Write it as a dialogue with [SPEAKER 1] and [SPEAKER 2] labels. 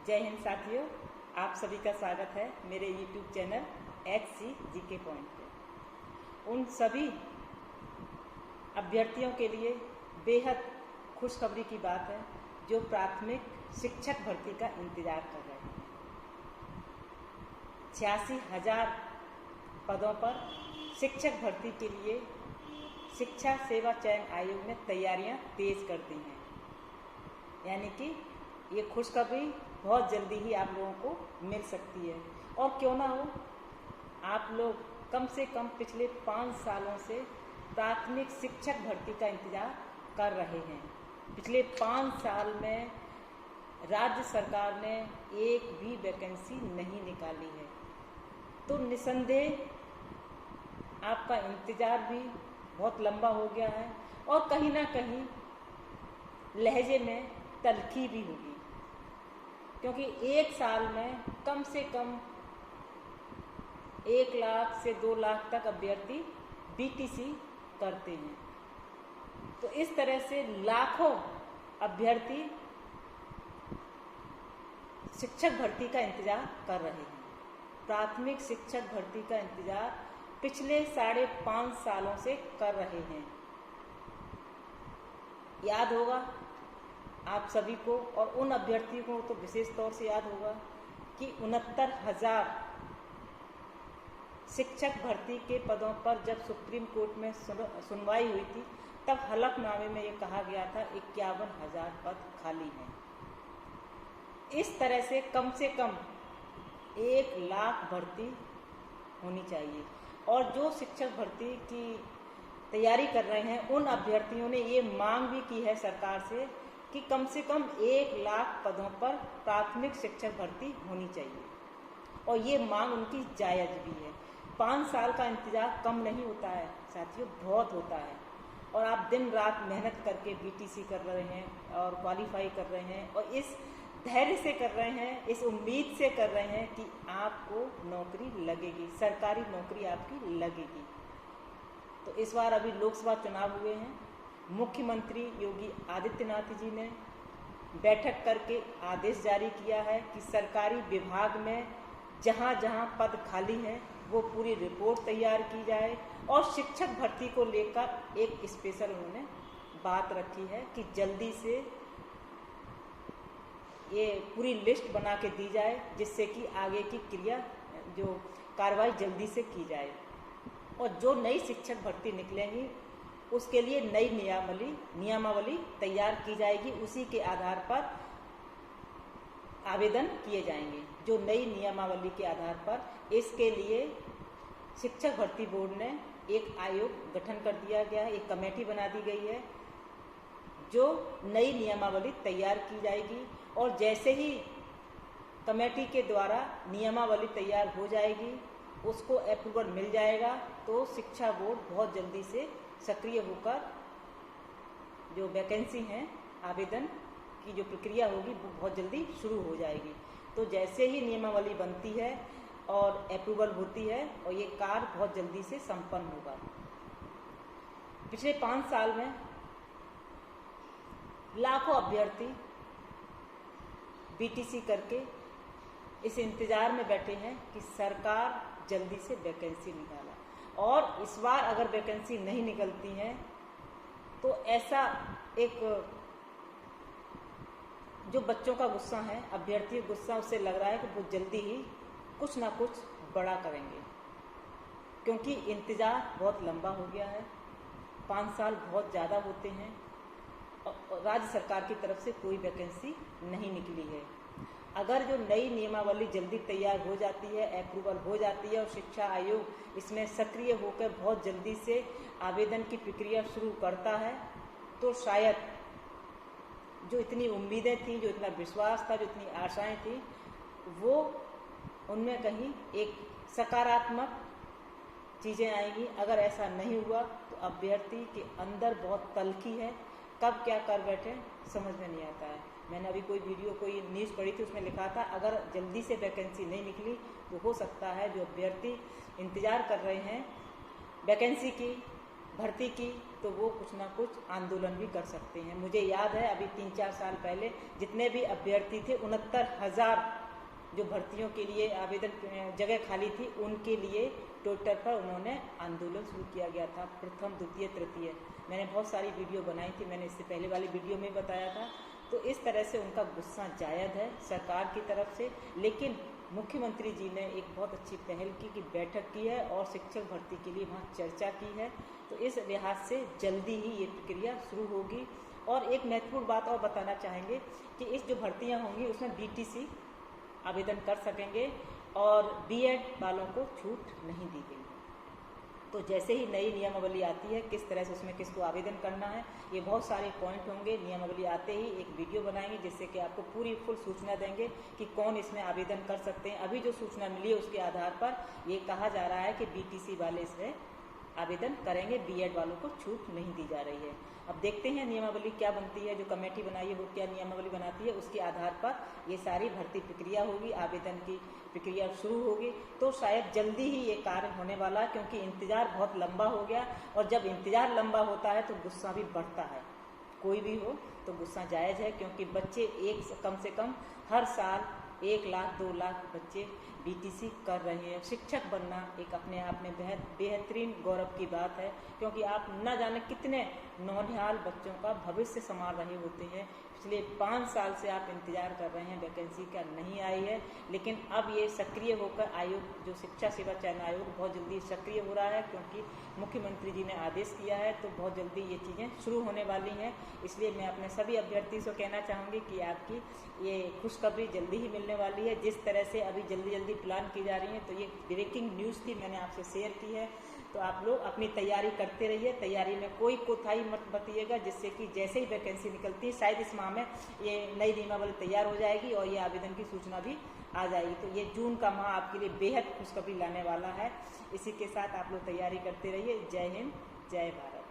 [SPEAKER 1] जय हिंद साथियों, आप सभी का स्वागत है मेरे YouTube channel HC GK point पे। उन सभी अभ्यर्थियों के लिए बेहद खुशखबरी की बात है जो प्राथमिक शिक्षक भर्ती का इंतज़ार कर रहे हैं। 86,000 पदों पर शिक्षक भर्ती के लिए शिक्षा सेवा चयन आयोग ने तैयारियां तेज कर दी हैं। यानी कि ये खुशखबरी बहुत जल्दी ही आप लोगों को मिल सकती है। और क्यों ना हो, आप लोग कम से कम पिछले 5 सालों से प्राथमिक शिक्षक भर्ती का इंतज़ार कर रहे हैं। पिछले 5 साल में राज्य सरकार ने एक भी वैकेंसी नहीं निकाली है, तो निसंदेह आपका इंतज़ार भी बहुत लंबा हो गया है और कहीं ना कहीं लहजे में तल्खी भी होगी, क्योंकि एक साल में कम से कम 1 लाख से 2 लाख तक अभ्यर्थी BTC करते हैं। तो इस तरह से लाखों अभ्यर्थी शिक्षक भर्ती का इंतज़ार कर रहे हैं। प्राथमिक शिक्षक भर्ती का इंतज़ार पिछले 5.5 सालों से कर रहे हैं। याद होगा आप सभी को, और उन अभ्यर्थियों को तो विशेष तौर से याद होगा कि 69,000 शिक्षक भर्ती के पदों पर जब सुप्रीम कोर्ट में सुनवाई हुई थी, तब हलफनामे में ये कहा गया था 51,000 पद खाली हैं। इस तरह से कम 1 लाख भर्ती होनी चाहिए। और जो शिक्षक भर्ती की तैयारी कर रहे हैं उन अभ्यर्थियों ने ये मांग भी की है सरकार से कि कम से कम 1 लाख पदों पर प्राथमिक शिक्षक भर्ती होनी चाहिए, और ये मांग उनकी जायज़ भी है। 5 साल का इंतज़ार कम नहीं होता है साथियों, बहुत होता है। और आप दिन रात मेहनत करके BTC कर रहे हैं और क्वालिफाई कर रहे हैं, और इस धैर्य से कर रहे हैं, इस उम्मीद से कर रहे हैं कि आपको नौकरी लगेगी, सरकारी नौकरी आपकी लगेगी। तो इस बार अभी लोकसभा चुनाव हुए हैं। मुख्यमंत्री योगी आदित्यनाथ जी ने बैठक करके आदेश जारी किया है कि सरकारी विभाग में जहाँ जहाँ पद खाली हैं वो पूरी रिपोर्ट तैयार की जाए, और शिक्षक भर्ती को लेकर एक स्पेशल उन्होंने बात रखी है कि जल्दी से ये पूरी लिस्ट बना के दी जाए, जिससे कि आगे की क्रिया जो कार्रवाई जल्दी से की जाए। और जो नई शिक्षक भर्ती निकलेंगी उसके लिए नई नियमावली तैयार की जाएगी। उसी के आधार पर आवेदन किए जाएंगे। जो नई नियमावली के आधार पर इसके लिए शिक्षक भर्ती बोर्ड ने एक आयोग गठन कर दिया गया है, एक कमेटी बना दी गई है जो नई नियमावली तैयार की जाएगी। और जैसे ही कमेटी के द्वारा नियमावली तैयार हो जाएगी, उसको अप्रूवल मिल जाएगा, तो शिक्षा बोर्ड बहुत जल्दी से सक्रिय होकर जो वैकेंसी हैं आवेदन की जो प्रक्रिया होगी वो बहुत जल्दी शुरू हो जाएगी। तो जैसे ही नियमावली बनती है और अप्रूवल होती है, और ये कार्य बहुत जल्दी से संपन्न होगा। पिछले 5 साल में लाखों अभ्यर्थी BTC करके इस इंतज़ार में बैठे हैं कि सरकार जल्दी से वैकेंसी निकाला। और इस बार अगर वैकेंसी नहीं निकलती हैं तो ऐसा एक जो बच्चों का गुस्सा है, अभ्यर्थी गुस्सा, उससे लग रहा है कि वो जल्दी ही कुछ ना कुछ बड़ा करेंगे, क्योंकि इंतज़ार बहुत लंबा हो गया है। 5 साल बहुत ज़्यादा होते हैं और राज्य सरकार की तरफ से कोई वैकेंसी नहीं निकली है। अगर जो नई नियमावली जल्दी तैयार हो जाती है, अप्रूवल हो जाती है और शिक्षा आयोग इसमें सक्रिय होकर बहुत जल्दी से आवेदन की प्रक्रिया शुरू करता है, तो शायद जो इतनी उम्मीदें थी, जो इतना विश्वास था, जो इतनी आशाएं थी, वो उनमें कहीं एक सकारात्मक चीज़ें आएंगी। अगर ऐसा नहीं हुआ तो अभ्यर्थी के अंदर बहुत तल्खी है, कब क्या कर बैठे समझ में नहीं आता है। मैंने अभी कोई न्यूज़ पढ़ी थी, उसमें लिखा था अगर जल्दी से वैकेंसी नहीं निकली तो हो सकता है जो अभ्यर्थी इंतज़ार कर रहे हैं वैकेंसी की, भर्ती की तो वो कुछ ना कुछ आंदोलन भी कर सकते हैं। मुझे याद है अभी 3-4 साल पहले जितने भी अभ्यर्थी थे 69,000 जो भर्तियों के लिए आवेदन जगह खाली थी उनके लिए ट्विटर पर उन्होंने आंदोलन शुरू किया गया था, प्रथम द्वितीय तृतीय। मैंने बहुत सारी वीडियो बनाई थी, मैंने इससे पहले वाली वीडियो में बताया था। तो इस तरह से उनका गुस्सा जायज़ है सरकार की तरफ से, लेकिन मुख्यमंत्री जी ने एक बहुत अच्छी पहल की कि बैठक की है और शिक्षक भर्ती के लिए वहाँ चर्चा की है। तो इस लिहाज से जल्दी ही ये प्रक्रिया शुरू होगी। और एक महत्वपूर्ण बात और बताना चाहेंगे कि इस जो भर्तियाँ होंगी उसमें BTC आवेदन कर सकेंगे और B.Ed वालों को छूट नहीं दी गई है। तो जैसे ही नई नियमावली आती है किस तरह से उसमें किसको आवेदन करना है, ये बहुत सारे पॉइंट होंगे। नियमावली आते ही एक वीडियो बनाएंगे जिससे कि आपको पूरी फुल सूचना देंगे कि कौन इसमें आवेदन कर सकते हैं। अभी जो सूचना मिली है उसके आधार पर ये कहा जा रहा है कि BTC वाले इसमें आवेदन करेंगे, B.Ed वालों को छूट नहीं दी जा रही है। अब देखते हैं नियमावली क्या बनती है, जो कमेटी बनाई है वो क्या नियमावली बनाती है, उसके आधार पर ये सारी भर्ती प्रक्रिया होगी, आवेदन की प्रक्रिया शुरू होगी। तो शायद जल्दी ही ये कार्य होने वाला है, क्योंकि इंतज़ार बहुत लंबा हो गया और जब इंतज़ार लंबा होता है तो गुस्सा भी बढ़ता है। कोई भी हो तो गुस्सा जायज़ है, क्योंकि बच्चे कम से कम हर साल 1 लाख 2 लाख बच्चे BTC कर रहे हैं। शिक्षक बनना एक अपने आप में बेहतरीन गौरव की बात है, क्योंकि आप न जाने कितने नौनिहाल बच्चों का भविष्य संभाल रहे होते हैं। पिछले 5 साल से आप इंतजार कर रहे हैं, वैकेंसी का नहीं आई है, लेकिन अब ये सक्रिय होकर आयोग जो शिक्षा सेवा चयन आयोग बहुत जल्दी सक्रिय हो रहा है, क्योंकि मुख्यमंत्री जी ने आदेश किया है। तो बहुत जल्दी ये चीज़ें शुरू होने वाली हैं। इसलिए मैं अपने सभी अभ्यर्थी से कहना चाहूँगी कि आपकी ये खुशखबरी जल्दी ही मिलने वाली है। जिस तरह से अभी जल्दी प्लान की जा रही है, तो ये ब्रेकिंग न्यूज़ थी, मैंने आपसे शेयर की है। तो आप लोग अपनी तैयारी करते रहिए, तैयारी में कोई कोताही मत बरतिएगा, जिससे कि जैसे ही वैकेंसी निकलती है शायद इस माह में ये नई नियमावली तैयार हो जाएगी और ये आवेदन की सूचना भी आ जाएगी। तो ये जून का माह आपके लिए बेहद खुशखबरी लाने वाला है। इसी के साथ आप लोग तैयारी करते रहिए। जय हिंद, जय भारत।